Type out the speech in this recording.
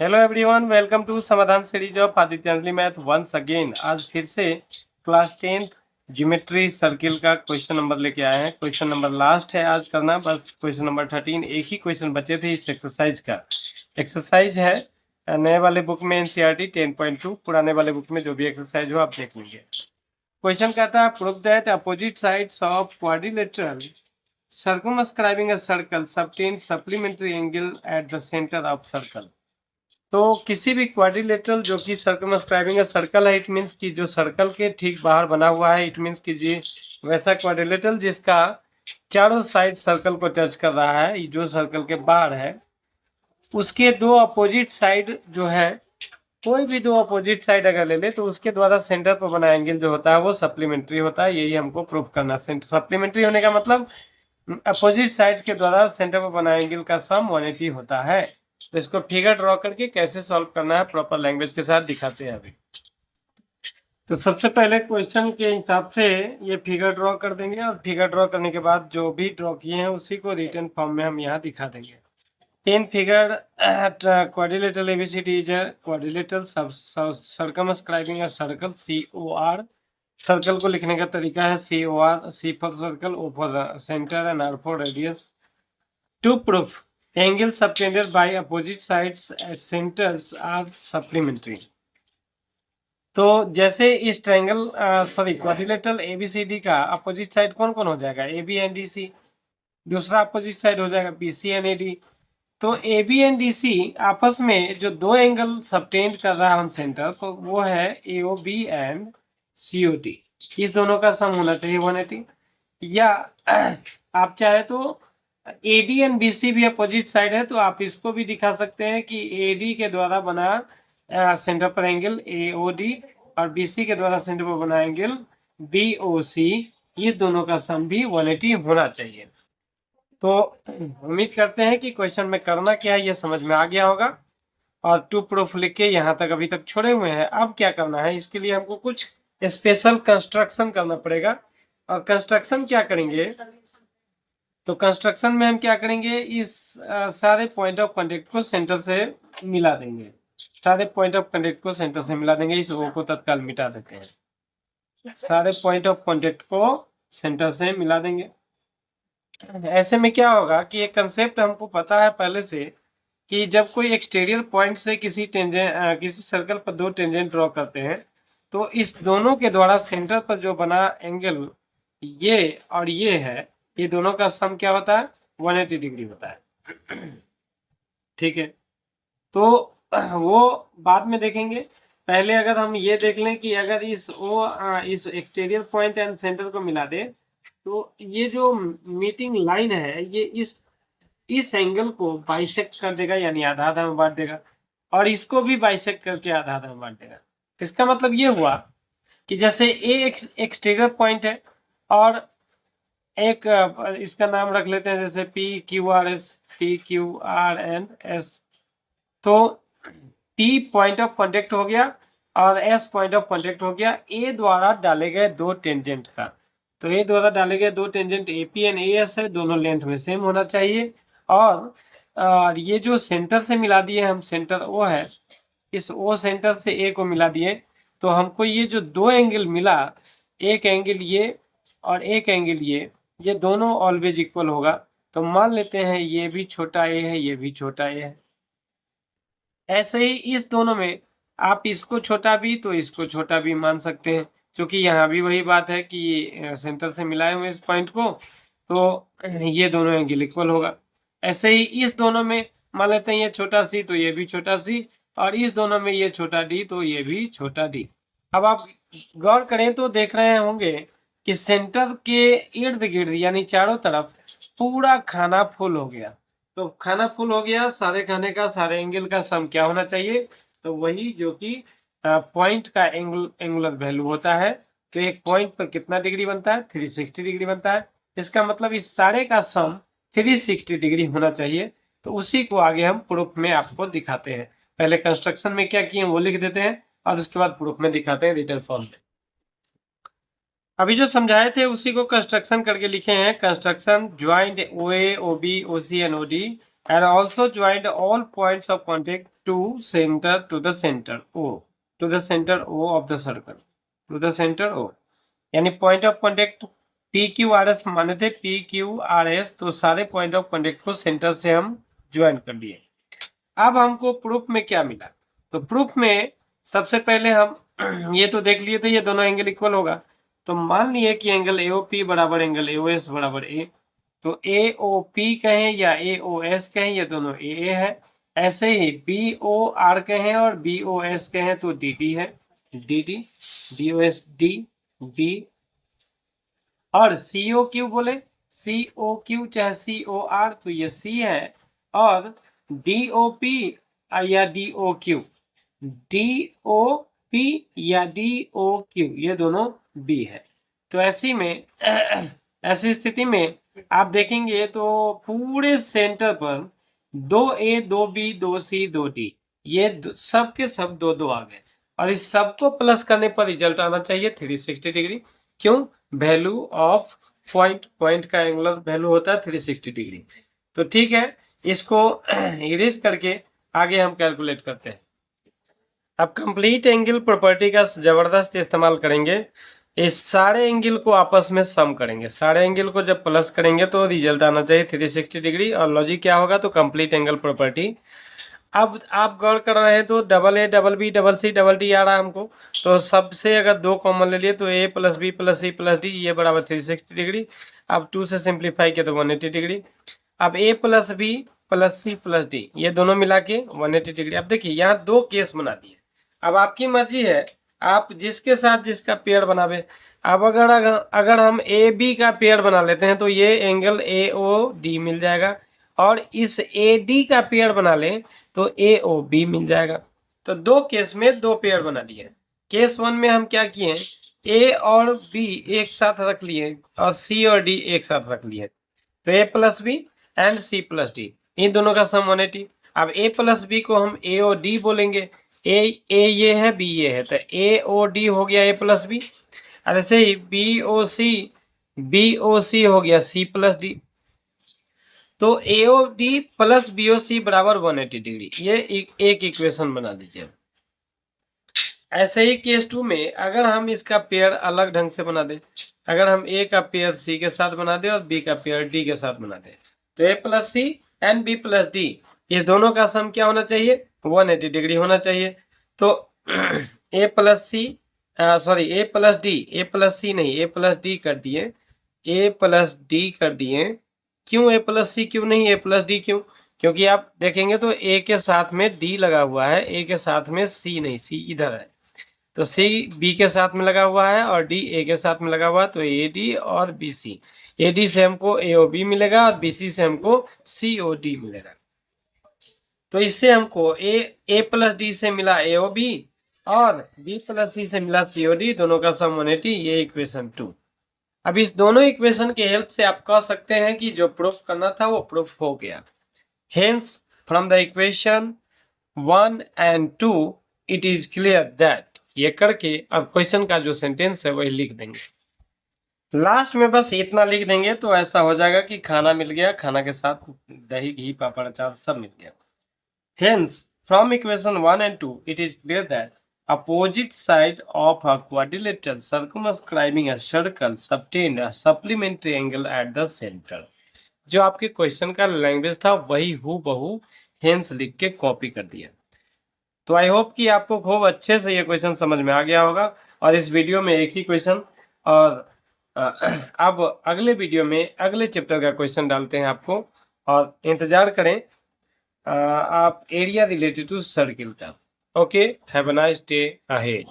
Hello everyone, welcome to Samadhan series of Aditya math once again. आज फिर से क्लास 10th ज्योमेट्री सर्किल का question number लेके आए हैं। क्वेश्चन नंबर लास्ट है आज करना, बस क्वेश्चन नंबर 13 एक ही क्वेश्चन बचे थे इस एक्सरसाइज का। एक्सरसाइज है नए वाले बुक में एनसीईआरटी 10.2, पुराने वाले बुक में जो भी एक्सरसाइज हो आप देख लीजिए। क्वेश्चन कहता है prove that opposite sides of quadrilateral circumscribing a circle subtend supplementary angle at the center of circle। तो किसी भी क्वाड्रिलेटरल जो कि सर्कमस्क्राइबिंग का सर्कल है, इट मीन्स कि जो सर्कल के ठीक बाहर बना हुआ है, इट मीन्स कि जी वैसा क्वाड्रिलेटरल जिसका चारों साइड सर्कल को टच कर रहा है, जो सर्कल के बाहर है उसके दो अपोजिट साइड जो है, कोई भी दो अपोजिट साइड अगर ले ले तो उसके द्वारा सेंटर पर बना एंगल जो होता है वो सप्लीमेंट्री होता है। यही हमको प्रूव करना। सप्लीमेंट्री होने का मतलब अपोजिट साइड के द्वारा सेंटर पर बना एंगल का सम 180 होता है। तो इसको फिगर ड्रॉ करके कैसे सॉल्व करना है प्रॉपर लैंग्वेज के साथ दिखाते हैं अभी। तो सबसे पहले क्वेश्चन के हिसाब से ये फिगर ड्रॉ कर देंगे और फिगर ड्रॉ करने के बाद जो भी ड्रॉ किए हैं उसी को रिटन फॉर्म में हम यहाँ दिखा देंगे। In figure quadrilateral ABCD is a quadrilateral circumscribing a circle COR। Circle को लिखने का तरीका है COR, C for circle, O for center and R for radius। To prove angles subtended by opposite sides at centers are supplementary। तो जैसे इस triangle quadrilateral ABCD का opposite side कौन कौन हो जाएगा, AB एंड DC। दूसरा अपोजिट साइड हो जाएगा BC एंड AD। तो AB एंड DC आपस में जो दो एंगल सबटेंड कर रहा है ऑन सेंटर, तो वो है AOB एंड COD। इस दोनों का सम होना चाहिए 180। या आप चाहे तो AD एंड BC भी अपोजिट साइड है, तो आप इसको भी दिखा सकते हैं कि AD के द्वारा बना सेंटर पर एंगल AOD और BC के द्वारा सेंटर पर बना एंगल BOC, ये दोनों का सम भी 180 होना चाहिए। तो उम्मीद करते हैं कि क्वेश्चन में करना क्या है ये समझ में आ गया होगा। और टू प्रूफ लिख के यहाँ तक अभी तक छोड़े हुए हैं। अब क्या करना है, इसके लिए हमको कुछ स्पेशल कंस्ट्रक्शन करना पड़ेगा। और कंस्ट्रक्शन क्या करेंगे, तो कंस्ट्रक्शन में हम क्या करेंगे, इस सारे पॉइंट ऑफ कांटेक्ट को सेंटर से मिला देंगे। सारे पॉइंट ऑफ कांटेक्ट को सेंटर से मिला देंगे। इस ओ को तत्काल मिटा देते हैं। सारे पॉइंट ऑफ कांटेक्ट को सेंटर से मिला देंगे। ऐसे में क्या होगा कि एक कंसेप्ट हमको पता है पहले से कि जब कोई एक्सटीरियर पॉइंट से किसी सर्कल पर दो टेंजेंट ड्रॉ करते हैं, तो इस दोनों के द्वारा सेंटर पर जो बना एंगल ये और ये है, ये दोनों का सम क्या होता है, 180 डिग्री होता है। ठीक है, तो वो बाद में देखेंगे। पहले अगर हम ये देख लें कि अगर इस एक्सटीरियर पॉइंट एंड सेंटर को मिला दे, तो ये जो मीटिंग लाइन है ये इस एंगल को बाइसेक्ट कर देगा, यानी आधा आधा में बांट देगा, और इसको भी बाइसेक्ट करके आधा आधा में बांट देगा। इसका मतलब ये हुआ कि जैसे ए एक्सटीरियर पॉइंट है और एक इसका नाम रख लेते हैं जैसे PQRS, PQRNS। तो P पॉइंट ऑफ कांटेक्ट हो गया और S पॉइंट ऑफ कांटेक्ट हो गया A द्वारा डाले गए दो टेंजेंट का। तो A द्वारा डाले गए दो टेंजेंट AP एंड AS है, दोनों लेंथ में सेम होना चाहिए। और ये जो सेंटर से मिला दिए हम, सेंटर O है, इस O सेंटर से A को मिला दिए, तो हमको ये जो दो एंगल मिला, एक एंगल ये और एक एंगल ये दोनों ऑलवेज इक्वल होगा। तो मान लेते हैं ये भी छोटा a है, ये भी छोटा a है। ऐसे ही इस दोनों में आप इसको छोटा भी तो इसको छोटा भी मान सकते हैं, क्योंकि यहाँ भी वही बात है कि सेंटर से मिलाए हुए इस पॉइंट को, तो ये दोनों एंगल इक्वल होगा। ऐसे ही इस दोनों में मान लेते हैं ये छोटा सी तो ये भी छोटा सी, और इस दोनों में ये छोटा d तो ये भी छोटा d। अब आप गौर करें तो देख रहे होंगे कि सेंटर के इर्द गिर्द यानी चारों तरफ पूरा खाना फुल हो गया। तो खाना फुल हो गया, सारे खाने का सारे एंगल का सम क्या होना चाहिए, तो वही जो कि पॉइंट का एंगुलर वैल्यू होता है। तो एक पॉइंट पर कितना डिग्री बनता है, 360 डिग्री बनता है। इसका मतलब इस सारे का सम 360 डिग्री होना चाहिए। तो उसी को आगे हम प्रूफ में आपको दिखाते हैं। पहले कंस्ट्रक्शन में क्या किए वो लिख देते हैं और उसके बाद प्रूफ में दिखाते हैं रिटन फॉर्म में। अभी जो समझाए थे उसी को कंस्ट्रक्शन करके लिखे हैं। Construction joint OA, OB, OC and OD and also joined all points of contact to the center O, to the center O of the circle, to the center O। यानी point of contact P Q R S माने थे, P Q R S, तो सारे point of contact को centre से हम join कर दिए। अब हमको प्रूफ में क्या मिला, तो प्रूफ में सबसे पहले हम ये तो देख लिए थे ये दोनों एंगल इक्वल होगा, तो मान लिए कि एंगल एओपी बराबर एंगल एओएस बराबर ए, तो एओपी कहें या एओएस कहें ये दोनों ए है। ऐसे ही बीओआर कहें और बीओएस कहें तो डी है, डी बीओएस डी बी, और सीओ क्यू बोले सीओ क्यू चाहे सीओआर तो ये सी है, और डीओपी या डीओक्यू, डीओपी या डीओक्यू ये दोनों बी है। तो ऐसी में ऐसी स्थिति में आप देखेंगे तो पूरे सेंटर पर 2A 2B 2C 2D ये सब के सब दो दो आ गए, और इस सबको प्लस करने पर रिजल्ट आना चाहिए 360 डिग्री। क्यों? वैल्यू ऑफ पॉइंट का एंगुलर वैल्यू होता है 360 डिग्री। तो ठीक है, इसको इरेज करके आगे हम कैलकुलेट करते हैं। अब कंप्लीट एंगल प्रॉपर्टी का जबरदस्त इस्तेमाल करेंगे, इस सारे एंगल को आपस में सम करेंगे, सारे एंगल को जब प्लस करेंगे तो रिजल्ट आना चाहिए 360 डिग्री। और लॉजिक क्या होगा, तो कंप्लीट एंगल प्रॉपर्टी। अब आप गौर कर रहे हैं तो double A double B double C double D आ रहा है हमको, तो सबसे अगर दो कॉमन ले लिए तो A plus B plus C plus D ये बराबर 360 डिग्री। अब 2 से सिंप्लीफाई किया तो 180 डिग्री। अब A plus B plus C plus D ये दोनों मिला के 180 डिग्री। अब देखिए यहाँ दो केस बना दिए, अब आपकी मर्जी है आप जिसके साथ जिसका पेयर बनावे। अब अगर हम ए बी का पेयर बना लेते हैं तो ये एंगल ए ओ डी मिल जाएगा, और इस ए डी का पेयर बना लें तो ए ओ बी मिल जाएगा। तो दो केस में दो पेयर बना लिए। केस 1 में हम क्या किए, ए और बी एक साथ रख लिए और सी और डी एक साथ रख लिए, तो A plus B and C plus D इन दोनों का सम 180। अब ए प्लस बी को हम ए ओ डी बोलेंगे, ए ये है बी ये है, तो ए ओ डी हो गया ए प्लस बी। ऐसे ही बी ओ सी हो गया सी प्लस डी। तो A O D plus B O C बराबर 180 डिग्री, ये एक इक्वेशन बना दीजिए। ऐसे ही केस 2 में अगर हम इसका पेयर अलग ढंग से बना दे, अगर हम ए का पेयर सी के साथ बना दे और बी का पेयर डी के साथ बना दे, तो A plus C and B plus D ये दोनों का सम क्या होना चाहिए, 180 डिग्री होना चाहिए। तो A plus C sorry A plus D, A plus सी नहीं ए प्लस डी कर दिए, ए प्लस डी कर दिए। क्यों ए प्लस सी क्यों नहीं ए प्लस डी क्यों? क्योंकि आप देखेंगे तो ए के साथ में डी लगा हुआ है, ए के साथ में सी नहीं, सी इधर है, तो सी बी के साथ में लगा हुआ है और डी ए के साथ में लगा हुआ है, तो ए डी और बी सी, ए डी से हमको ए ओ बी मिलेगा और बी सी से हमको सी ओ डी मिलेगा। तो इससे हमको ए प्लस डी से मिला ए ओ बी और बी प्लस सी से मिला सी ओ डी, दोनों का सम 180, ये इक्वेशन 2। अब इस दोनों इक्वेशन के हेल्प से आप कह सकते हैं कि जो प्रूफ करना था वो प्रूफ हो गया। Hence from the equation 1 and 2 it is clear that, ये करके अब क्वेश्चन का जो सेंटेंस है वही लिख देंगे। लास्ट में बस इतना लिख देंगे तो ऐसा हो जाएगा कि खाना मिल गया, खाना के साथ दही घी पापड़ अचार सब मिल गया। Hence, from equation 1 and 2, it is clear that opposite side of a quadrilateral circumscribing a circle obtain a supplementary angle at the center। जो आपके क्वेश्चन का लैंग्वेज था वही हूबहू हेंस लिख के कॉपी कर दिया। तो आई होप कि आपको खूब अच्छे से ये क्वेश्चन समझ में आ गया होगा। और इस वीडियो में एक ही क्वेश्चन, और अब अगले वीडियो में अगले चैप्टर का क्वेश्चन डालते हैं आपको, और इंतजार करें आप एरिया रिलेटेड टू सर्किल का। Okay, have a nice day ahead.